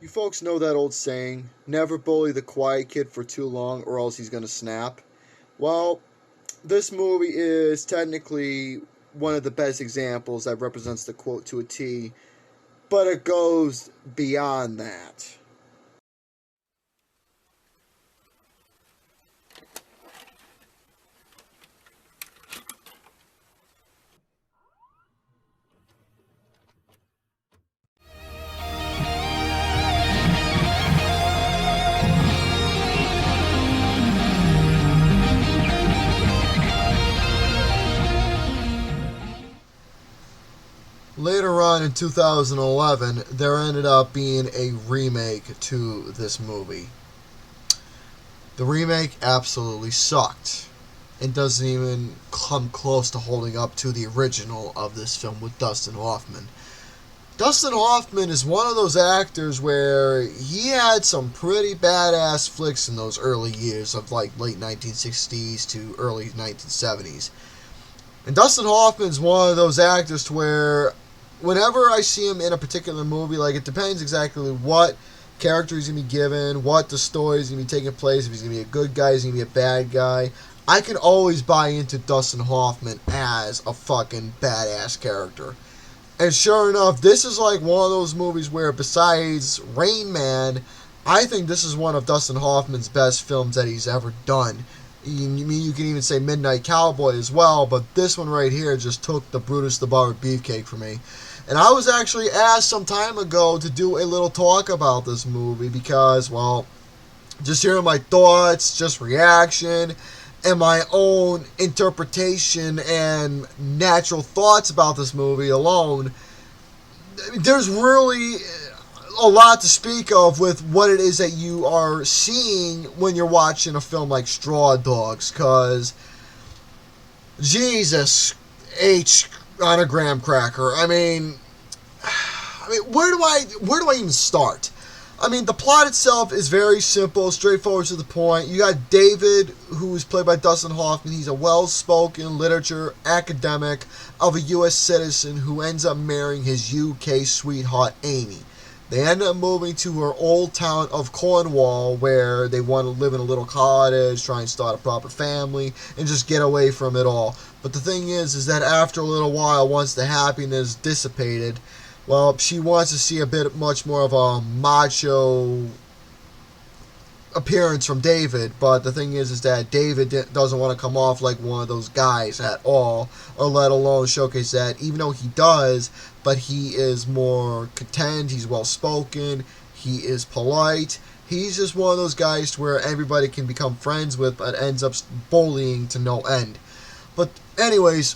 You folks know that old saying, never bully the quiet kid for too long or else he's gonna snap? Well, this movie is technically one of the best examples that represents the quote to a T, but it goes beyond that. Later on in 2011, there ended up being a remake to this movie. The remake absolutely sucked. It doesn't even come close to holding up to the original of this film with Dustin Hoffman. Dustin Hoffman is one of those actors where he had some pretty badass flicks in those early years of like late 1960s to early 1970s. And Dustin Hoffman's one of those actors to where whenever I see him in a particular movie, like it depends exactly what character he's gonna be given, what the story is gonna be taking place, if he's gonna be a good guy, is he gonna be a bad guy. I can always buy into Dustin Hoffman as a fucking badass character. And sure enough, this is like one of those movies where, besides Rain Man, I think this is one of Dustin Hoffman's best films that he's ever done. You can even say Midnight Cowboy as well, but this one right here just took the Brutus the Barber Beefcake for me. And I was actually asked some time ago to do a little talk about this movie because, well, just hearing my thoughts, just reaction, and my own interpretation and natural thoughts about this movie alone, there's really a lot to speak of with what it is that you are seeing when you're watching a film like Straw Dogs. Because, Jesus H on a graham cracker. Where do I even start? I mean, the plot itself is very simple, straightforward to the point. You got David, who is played by Dustin Hoffman. He's a well-spoken literature academic of a U.S. citizen who ends up marrying his U.K. sweetheart, Amy. They end up moving to her old town of Cornwall, where they want to live in a little cottage, try and start a proper family, and just get away from it all. But the thing is that after a little while, once the happiness dissipated, well, she wants to see a bit much more of a macho appearance from David, but the thing is that David doesn't want to come off like one of those guys at all, or let alone showcase that, even though he does, but he is more content, he's well spoken, he is polite, he's just one of those guys to where everybody can become friends with, but ends up bullying to no end. But anyways,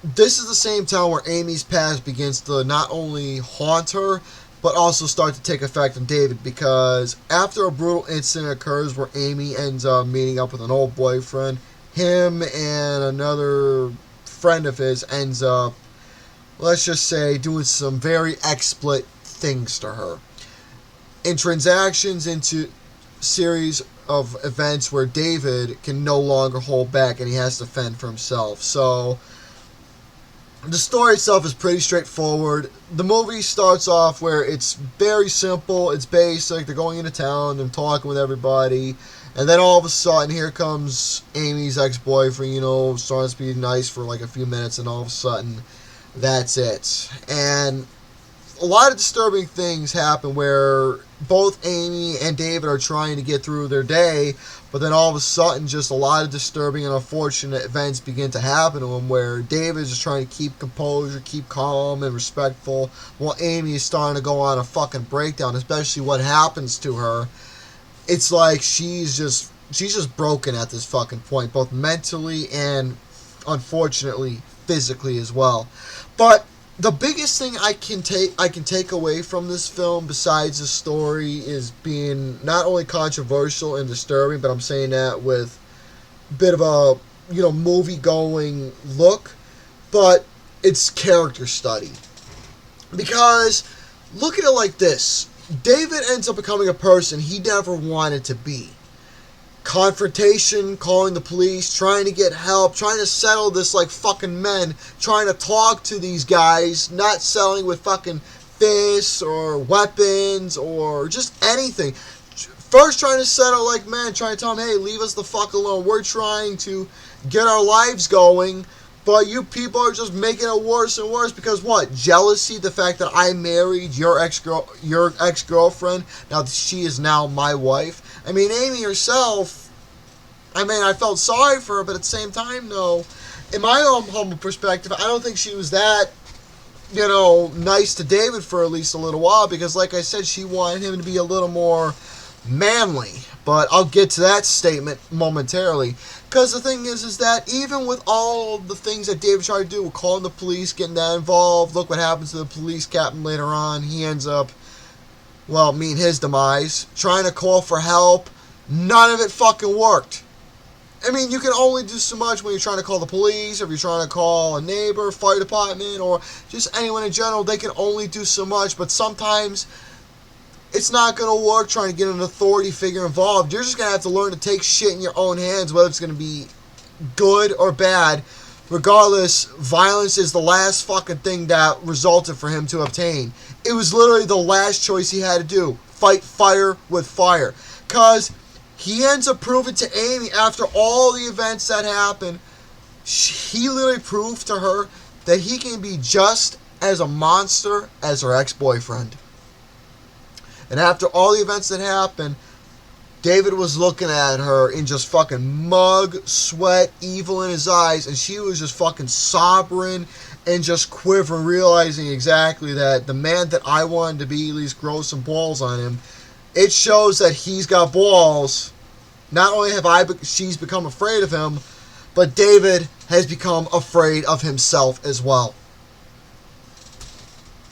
this is the same town where Amy's past begins to not only haunt her, but also start to take effect on David, because after a brutal incident occurs where Amy ends up meeting up with an old boyfriend, him and another friend of his ends up, let's just say, doing some very explicit things to her. In transactions into series of events where David can no longer hold back and he has to fend for himself. So the story itself is pretty straightforward. The movie starts off where it's very simple, it's basic, they're going into town and talking with everybody, and then all of a sudden here comes Amy's ex-boyfriend, starts to be nice for like a few minutes, and all of a sudden that's it. And a lot of disturbing things happen where both Amy and David are trying to get through their day, but then all of a sudden just a lot of disturbing and unfortunate events begin to happen to them, where David is just trying to keep composure, keep calm and respectful, while Amy is starting to go on a fucking breakdown, especially what happens to her. It's like she's just broken at this fucking point, both mentally and unfortunately physically as well. But the biggest thing I can take away from this film, besides the story, is being not only controversial and disturbing, but I'm saying that with a bit of a movie going look, but it's character study. Because look at it like this: David ends up becoming a person he never wanted to be. Confrontation, calling the police, trying to get help, trying to settle this like fucking men, trying to talk to these guys, not selling with fucking fists or weapons or just anything. First trying to settle like men, trying to tell them, hey, leave us the fuck alone. We're trying to get our lives going, but you people are just making it worse and worse because what? Jealousy, the fact that I married your ex-girlfriend, now she is now my wife. I mean, Amy herself, I mean, I felt sorry for her, but at the same time, no. In my own humble perspective, I don't think she was that, nice to David for at least a little while because, like I said, she wanted him to be a little more manly. But I'll get to that statement momentarily. Because the thing is that even with all the things that David tried to do, with calling the police, getting that involved, look what happens to the police captain later on. He ends up, meeting his demise. Trying to call for help. None of it fucking worked. I mean, you can only do so much when you're trying to call the police, or if you're trying to call a neighbor, fire department, or just anyone in general. They can only do so much, but sometimes it's not going to work trying to get an authority figure involved. You're just going to have to learn to take shit in your own hands, whether it's going to be good or bad. Regardless, violence is the last fucking thing that resulted for him to obtain. It was literally the last choice he had to do. Fight fire with fire. Because he ends up proving to Amy, after all the events that happened, he literally proved to her that he can be just as a monster as her ex-boyfriend. And after all the events that happened, David was looking at her in just fucking mug, sweat, evil in his eyes, and she was just fucking sobbing and just quivering, realizing exactly that the man that I wanted to be at least grow some balls on him. It shows that he's got balls. Not only she's become afraid of him, but David has become afraid of himself as well.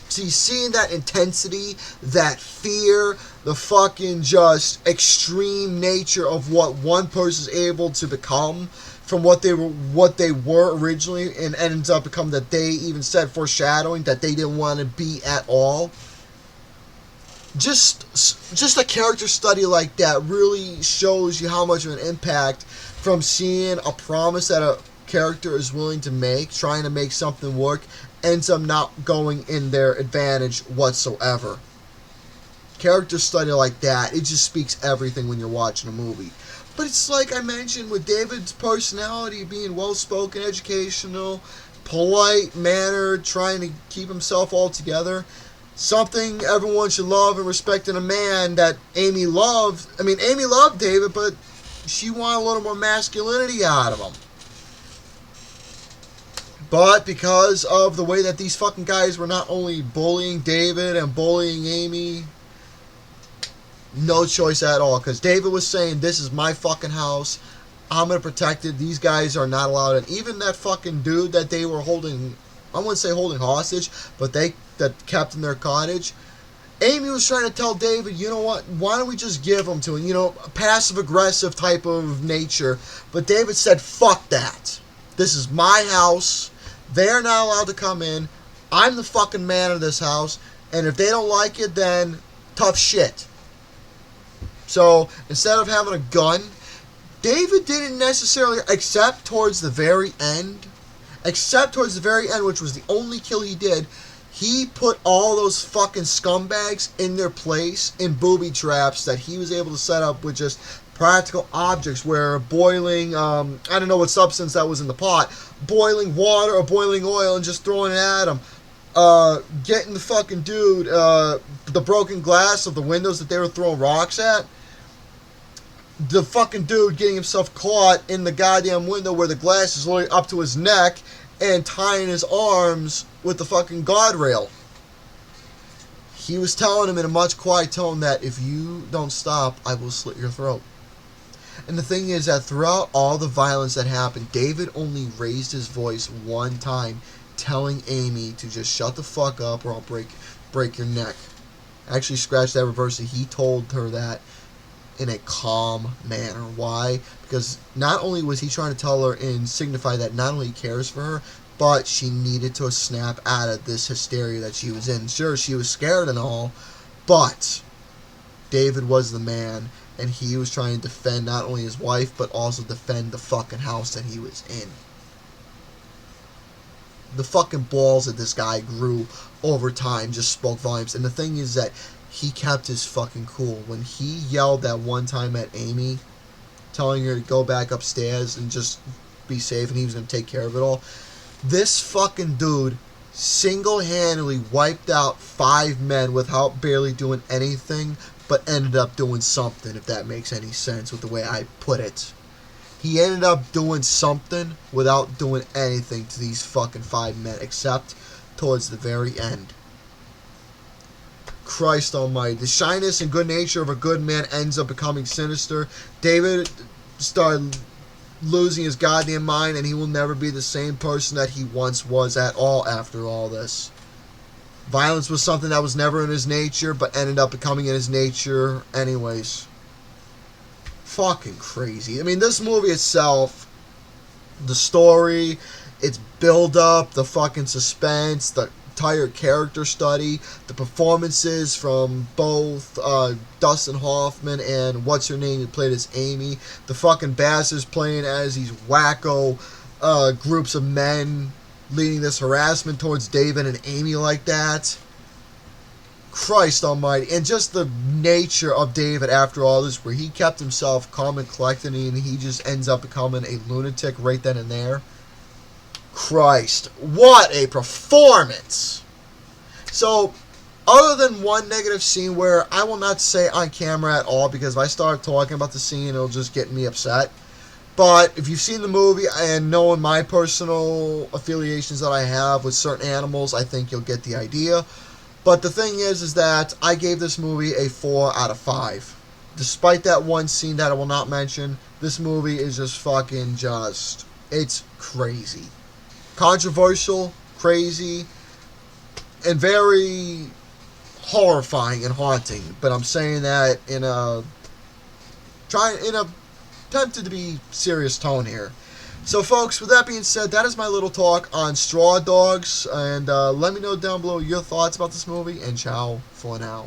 See, seeing that intensity, that fear, the fucking just extreme nature of what one person's able to become from what they were originally, and ends up becoming that they even said foreshadowing that they didn't want to be at all. Just a character study like that really shows you how much of an impact from seeing a promise that a character is willing to make, trying to make something work, ends up not going in their advantage whatsoever. Character study like that, it just speaks everything when you're watching a movie. But it's like I mentioned with David's personality being well-spoken, educational, polite, mannered, trying to keep himself all together. Something everyone should love and respect in a man that Amy loved. I mean, Amy loved David, but she wanted a little more masculinity out of him. But because of the way that these fucking guys were not only bullying David and bullying Amy, no choice at all. Because David was saying, this is my fucking house. I'm going to protect it. These guys are not allowed. And even that fucking dude that they were holding, I wouldn't say holding hostage, but that kept in their cottage. Amy was trying to tell David, you know what, why don't we just give him to him? A passive-aggressive type of nature. But David said, fuck that. This is my house. They're not allowed to come in. I'm the fucking man of this house. And if they don't like it, then tough shit. So, instead of having a gun, David didn't necessarily, except towards the very end, which was the only kill he did, he put all those fucking scumbags in their place in booby traps that he was able to set up with just practical objects, where boiling, I don't know what substance that was in the pot, boiling water or boiling oil and just throwing it at him. Getting the fucking dude, the broken glass of the windows that they were throwing rocks at. The fucking dude getting himself caught in the goddamn window where the glass is literally up to his neck and tying his arms with the fucking guardrail. He was telling him in a much quiet tone that if you don't stop, I will slit your throat. And the thing is that throughout all the violence that happened, David only raised his voice one time, telling Amy to just shut the fuck up or I'll break your neck. Actually, scratch that, reverse it. He told her that in a calm manner. Why? Because not only was he trying to tell her and signify that not only he cares for her, but she needed to snap out of this hysteria that she was in. Sure, she was scared and all, but David was the man, and he was trying to defend not only his wife, but also defend the fucking house that he was in. the fucking balls that this guy grew over time just spoke volumes. And the thing is that he kept his fucking cool. When he yelled that one time at Amy, telling her to go back upstairs and just be safe and he was going to take care of it all, this fucking dude single-handedly wiped out 5 men without barely doing anything, but ended up doing something, if that makes any sense with the way I put it. He ended up doing something without doing anything to these fucking 5 men, except towards the very end. Christ almighty. The shyness and good nature of a good man ends up becoming sinister. David started losing his goddamn mind, and he will never be the same person that he once was at all after all this. Violence was something that was never in his nature, but ended up becoming in his nature anyways. Fucking crazy. I mean, this movie itself, the story, its build-up, the fucking suspense, the entire character study, the performances from both Dustin Hoffman and what's-her-name who played as Amy, the fucking bastards playing as these wacko groups of men leading this harassment towards David and Amy like that. Christ almighty. And just the nature of David after all this, where he kept himself calm and collected and he just ends up becoming a lunatic right then and there. Christ, what a performance! So, other than one negative scene where I will not say on camera at all, because if I start talking about the scene, it'll just get me upset. But if you've seen the movie and knowing my personal affiliations that I have with certain animals, I think you'll get the idea. But the thing is that I gave this movie a 4 out of 5. Despite that one scene that I will not mention, this movie is just fucking just... it's crazy. Controversial, crazy, and very horrifying and haunting. But I'm saying that in a attempted to be serious tone here. So, folks, with that being said, that is my little talk on Straw Dogs. And let me know down below your thoughts about this movie. And ciao for now.